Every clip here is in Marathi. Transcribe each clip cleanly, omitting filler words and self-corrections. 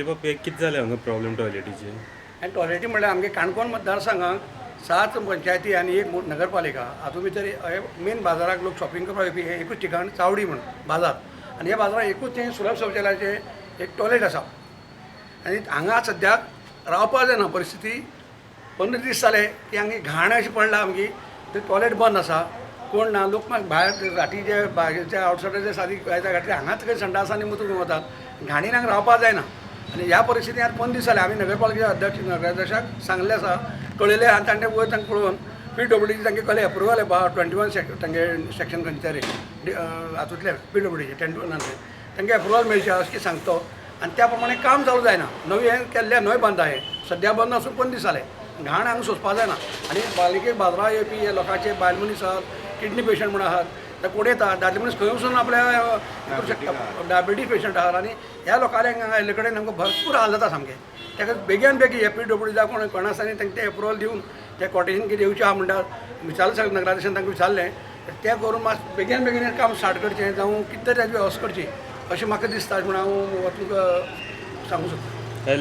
बाबा कितें जालें हांगा प्रॉब्लेम टॉयलेटीचे? आनी टॉयलेटी म्हणल्यार आमगे काणकोण मतदारसंघाक 7 पंचायती आनी 1 नगरपालिका हातूंत भितर मेन बाजाराक लोक शॉपिंग करपाक येवपी हें एकूच ठिकाण चावडी म्हणून बाजार आनी ह्या बाजाराक एकूच थंय सुलभ शौचालयाचें एक टॉयलेट आसा आनी हांगा सद्याक रावपाक जायना परिस्थिती 15 दीस जाले की हांगा घाण अशी पडला आमगे थंय टॉयलेट बंद आसा कोण ना लोक मागीर भायर घाटी जे भायरचे आवटसायडर जे सादी घातले हांगाच खंय संडासांनी मुतून वतात घाणीन हांगा रावपाक जायना आनी ह्या परिस्थितीन आतां 15 दीस जाले आमी नगरपालिकेच्या नगराध्यक्षाक सांगलें आसा कळयलें आनी तांणे वयर तांकां पळोवन PWDची तांगे कहले अप्रुवल बा 21 तांगे सेक्शन खंयचे तरी हातूंतले PWDचे 10 तांगे अप्रुवल मेळचे अशें सांगतो आनी त्या प्रमाणे काम चालू जायना नवी हें केल्लें न्हय बंद आहाय सद्या बंद आसून 15 दीस जाले घाण हांगा सोंसपाक जायना आनी पालिकेक बाजारां येवपी हे लोकांचे बायल मनीस आहात किडनी पेशंट म्हण आहात ते कोण येतात दादले मनीस खंय वचून आपल्या करूं शकता डायबिटीज पेशंट आहात आनी ह्या लोकांक हांगा येल्ले कडेन आमकां भरपूर हाल जाता सामकें ताका बेगीन बेगीन हे PWD जावं कोण आसा तांकां तें अप्रुवल दिवन ते कॉटेशन कितें येवचें आहा म्हणटात विचारलें सगळें नगराध्यक्षान तांकां विचारलें तें करून मातशें बेगीन बेगीन हें काम स्टार्ट करचें जावं कितें तरी ताची वेवस्था करची अशें म्हाका दिसता म्हण हांव तुमकां सांगूं सोदतां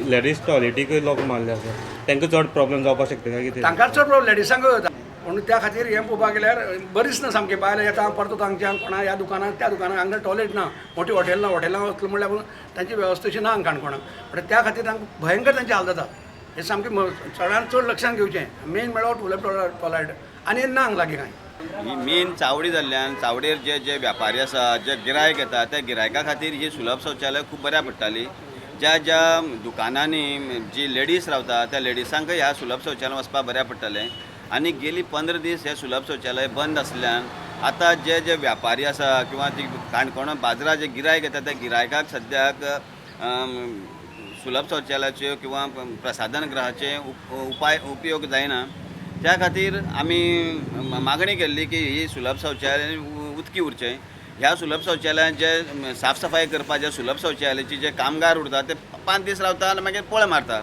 लेडीज टॉयलेटीक लॉक मारले आसा तांकां चड प्रॉब्लेम जावपाक शकता काय कितें? तांकां चड प्रॉब्लेम लेडिसांक जाता म्हणून त्या खातीर हें पळोवपाक गेल्यार बरीच ना सामकें बायल येता परतो हांगच्यान कोणा ह्या दुकानाक त्या दुकानाक हांगा टॉयलेट ना मोठी हॉटेल हॉटेलां वचलें म्हणल्यार तांची वेवस्था अशी ना हांगा काणकोणाक पण त्या खातीर तांकां भयंकर तांचे हाल जाता हें सामकें चडान चड लक्षांत घेवचें मेन म्हळ्यार टॉयलेट टॉयलेट आनी ना हांगा लागीं कांय ही मेन चावडी जाल्ल्यान चावडेर जे व्यापारी आसा जे गिरायक येता त्या गिरायका खातीर ही सुलभ शौचालय खूब बऱ्या पडटाली ज्या दुकानांनी जी लेडीज रावता त्या लेडिसांक ह्या सुलभ शौचालय वचपाक बऱ्या पडटलें आनी गेली 15 दीस हे सुलभ शौचालय बंद आसल्यान आतां जे व्यापारी आसा किंवा ती काणकोण बाजारात जे गिरायक येता त्या गिरायकाक सद्याक सुलभ शौचालयाचे किंवा प्रसाधन गृहाचे उपयोग जायना त्या खातीर आमी मागणी केल्ली की ही सुलभ शौचालय उदकी उरचें ह्या सुलभ शौचालयात जे साफ सफाई करपा जे सुलभ शौचालयाचे जे कामगार उरता ते 5 दीस रावता आनी मागीर पळ मारता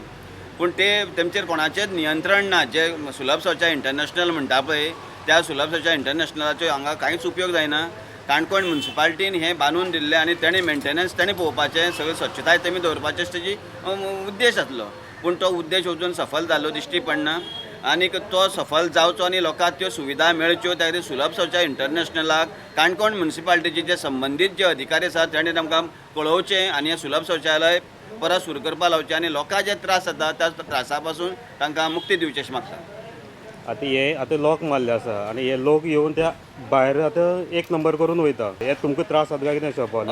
पूण ते तेमचेर कोणाचेंच नियंत्रण ना जे सुलभ शौचालय इंटरनॅशनल म्हणटा पळय त्या सुलभ शौचालय इंटरनॅशनलाचो हांगा कांयच उपयोग जायना काणकोण म्युनिसिपालिटीन हें बांदून दिल्लें आनी तेणें मेंटेनन्स तेणें पळोवपाचें सगळें स्वच्छताय तेमी दवरपाचें तेजी उद्देश आसलो पूण तो उद्देश अजून सफल जाल्लो दिश्टी पडना आनीक तो सफल जावचो आनी लोकांक त्यो सुविधा मेळच्यो त्या खातीर सुलभ शौचालय इंटरनॅशनलाक काणकोण म्युनिसिपालिटीचे जे संबंदीत जे अधिकारी आसात तेणें आमकां कळोवचें आनी हें सुलभ शौचालय परत सुरू करपाक लावचें आनी लोकांक जे त्रास जाता त्या त्रासा पासून तांकां मुक्ती दिवची अशें मागता आतां लॉक मारले आसा आनी हे लोक येवन त्या भायर आतां 1 नंबर करून वयता हे तुमकां त्रास जाता काय कितें शॉपान?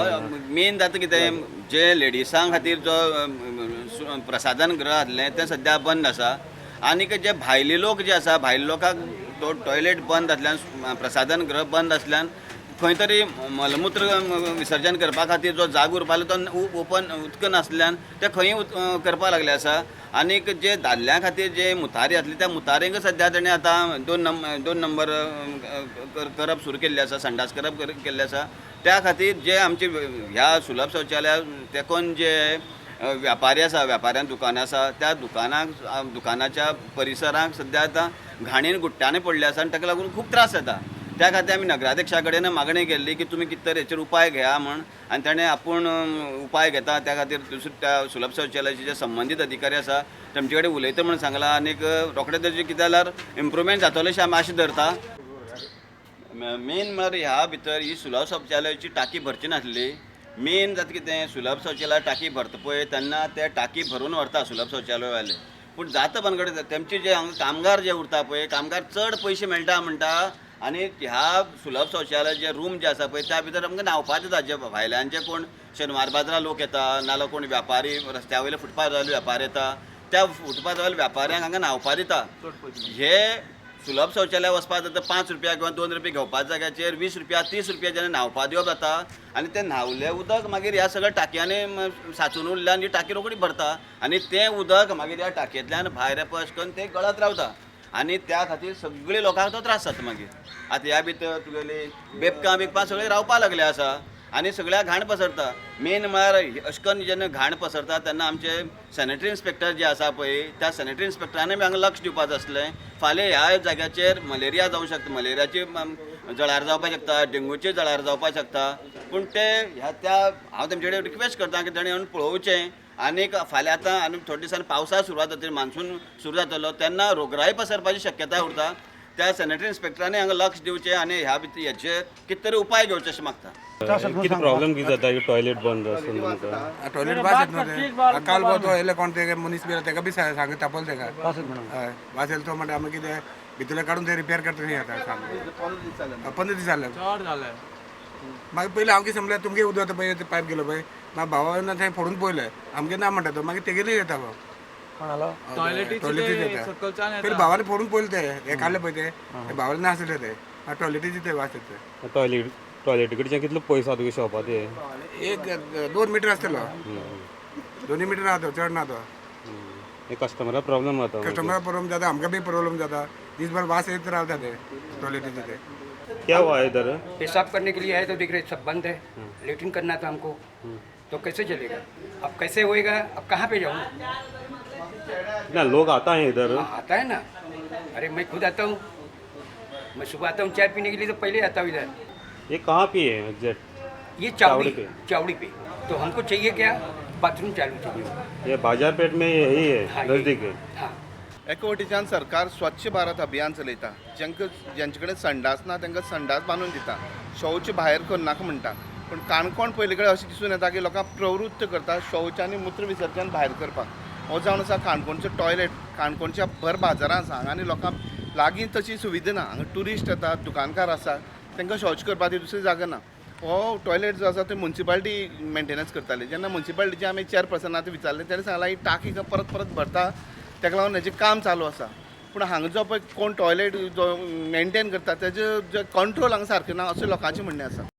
मेन जाता कितें जे लेडिसां खातीर जो प्रसाधन गृह आसलें तें सद्या बंद आसा आनीक जे भायले लोक जे आसा भायले लोकांक तो टॉयलेट बंद आसल्यान प्रसाधन गृह बंद आसल्यान खंय तरी मलमूत्र विसर्जन करपा खातीर जो जागो उरपालो तो ओपन उदक नासल्यान ते खंय करपाक लागले आसा आनीक जे दादल्यां खातीर जे मुतारी आसली त्या मुतारेंक सद्या तेणें आतां 2 नंबर करप सुरू केल्लें आसा संडास करप केल्लें आसा त्या खातीर जे आमचे ह्या सुलभ शौचालया तेकोन जे व्यापारी आसा व्यापाऱ्यां दुकानां आसा त्या दुकानाच्या परिसराक सद्या आतां घाणीन गुट्ट्यांनी पडले आसा आनी ताका लागून खूब त्रास जाता त्या खातीर आमी नगराध्यक्षा कडेन मागणी केल्ली की तुमी कितें तरी हेचेर उपाय घेया म्हण आनी ताणें आपूण उपाय घेता त्या खातीर त्या सुलभ शौचालयाचे जे संबंदीत अधिकारी आसा तेमचे कडेन उलयता म्हण सांगलां आनीक रोखडें तेजें कितें जाल्यार इम्प्रुवमेंट जातलें अशें आमी आशा धरता मेन म्हळ्यार ह्या भितर ही सुलभ शौचालयाची टाकी भरची नासली मेन जाता कितें सुलभ शौचालय टाकी भरता पळय तेन्ना ते टाकी भरून व्हरता सुलभ शौचालयवाले पूण जाता भानगडी तेमचे जे कामगार जे उरता पळय कामगार चड पयशे मेळटा म्हणटा आनी ह्या सुलभ शौचालय जे रूम जे आसा पळय त्या भितर आमकां न्हांवपाक दिता जे भायल्यांचे कोण शेनवार बाजारां लोक येता नाजाल्यार कोण व्यापारी रस्त्या वयले फुटपाथ वयले व्यापारी येता त्या फुटपाथ वयल्या व्यापाऱ्यांक हांगा न्हांवपाक दिता हे सुलभ शौचालय वचपाक जाता 5 रुपया किंवा 2 रुपया घेवपा जाग्याचेर 20 रुपया 30 रुपया जेन्ना न्हांवपाक दिवप जाता आनी तें न्हांवलें उदक मागीर ह्या सगळ्या टाकयांनी सांचून उरल्यान ही टाकी रोखडी भरता आनी तें उदक मागीर ह्या टाकयेंतल्यान भायर येवपा अशें करून तें गळत रावता आनी त्या खातीर सगळ्या लोकांक तो त्रास जाता मागीर आतां ह्या भितर तुगेली बेबकां सगळीं रावपाक लागले आसा आनी सगळ्या घाण पसरता मेन म्हळ्यार अशें करून जेन्ना घाण पसरता तेन्ना आमचे सॅनिटरी इन्स्पेक्टर जे आसा पळय त्या सॅनिटरी इन्स्पेक्टरानूय बी हांगा लक्ष दिवपाक जाय आसलें फाल्यां ह्या जाग्याचेर मलेरिया जावंक शकता मलेरियाची जळार जावपाक शकता डेंगूची जळार जावपाक शकता पूण ते ह्या त्या हांव तेमचे कडेन रिक्वेस्ट करता की ताणें येवन पळोवचें आनीक फाल्यां आतां आनी थोडे दिसांनी पावसा सुरवात जातली मान्सून सुरू जातलो तेन्ना रोगराई पसरपाची शक्यताय उरता. त्या सॅनिटरी इन्स्पेक्टरांनी हांगा लक्ष दिवचें आनी ह्या भितर हेचे कितें तरी उपाय घेवचे अशें मागता. किती प्रॉब्लेम किती जाता की टॉयलेट बंद असून म्हणटा टॉयलेट वास येत नव्हते काल तो येयले कोण ते मनीस बी तेका बी सांग तापल तेका हय वास येयलो तो म्हणटा आमी कितें भितरले काडून ते रिपेर करता न्ही आता सांग 15 दीस जाले मागीर पयलीं हांव कितें समजलें तुमगे उदक आतां पळय पायप गेलो पळय म्हाका भावान थंय फोडून पळयलें आमगे ना म्हणटा तो मागीर तेगेली येता गो टॉयलेटीच येता पयलीं भावाने फोडून पळयलें ते हे काडले पळय ते भावाले नासले ते टॉयलेटीचे ते वास येता टॉयलेटी कडच्यान कितलो पयसो तुगे शॉपा ते 2 मिटर आसतलो 2 मिटर आहा तो चड ना तो कस्टमरा प्रॉब्लेम जाता कस्टमर प्रॉब्लेम जाता आमकां बी प्रॉब्लेम जाता दीसभर वास येत रावता ते टॉयलेटीचे ते क्या हुआ है इधर पेशाब करने के लिए आए तो देख रहे सब बंद है लेटिन करना था हमको तो कैसे चलेगा अब कैसे होएगा अब कहाँ पे जाऊँ ना लोग आता है इधर आता है ना अरे मैं खुद आता हूँ मैं सुबह आता हूँ चाय पीने के लिए तो पहले आता हूँ इधर ये कहाँ पे है एग्जैक्ट ये चावड़ी चावड़ी पे तो हमको चाहिए क्या बाथरूम चालू चाहिए ये बाजार पेठ में यही है हाँ, नजदीक है हाँ एका वटेच्यान सरकार स्वच्छ भारत अभियान चलयता जेंचे कडेन संडास ना तांकां संडास बांदून दिता शौच भायर करनाका म्हणटा पूण काणकोण पयले कडेन अशें दिसून येता की लोकांक प्रवृत्त करता शौच आनी मूत्र विसर्जन भायर करपाक हो जावन आसा काणकोणचो टॉयलेट काणकोणच्या भर बाजारांत आसा आनी लोकांक लागीं तशी सुविधा ना हांगा ट्युरिस्ट येतात दुकानकार आसा तांकां शौच करपाक दुसरी जागा ना हो टॉयलेट जो आसा तो म्युन्सिपालिटी मेंटेनन्स करताली जेन्ना म्युन्सिपालिटीचे आमी चेअरपर्सन आतां विचारलें तेणें सांगलां ही टाकी परत परत भरता ताका लागून हेजें काम चालू आसा पूण हांगा जो पळय कोण टॉयलेट जो मेंटेन करता तेजें जे कंट्रोल हांगा सारकें ना अशें लोकांचें म्हणणें आसा.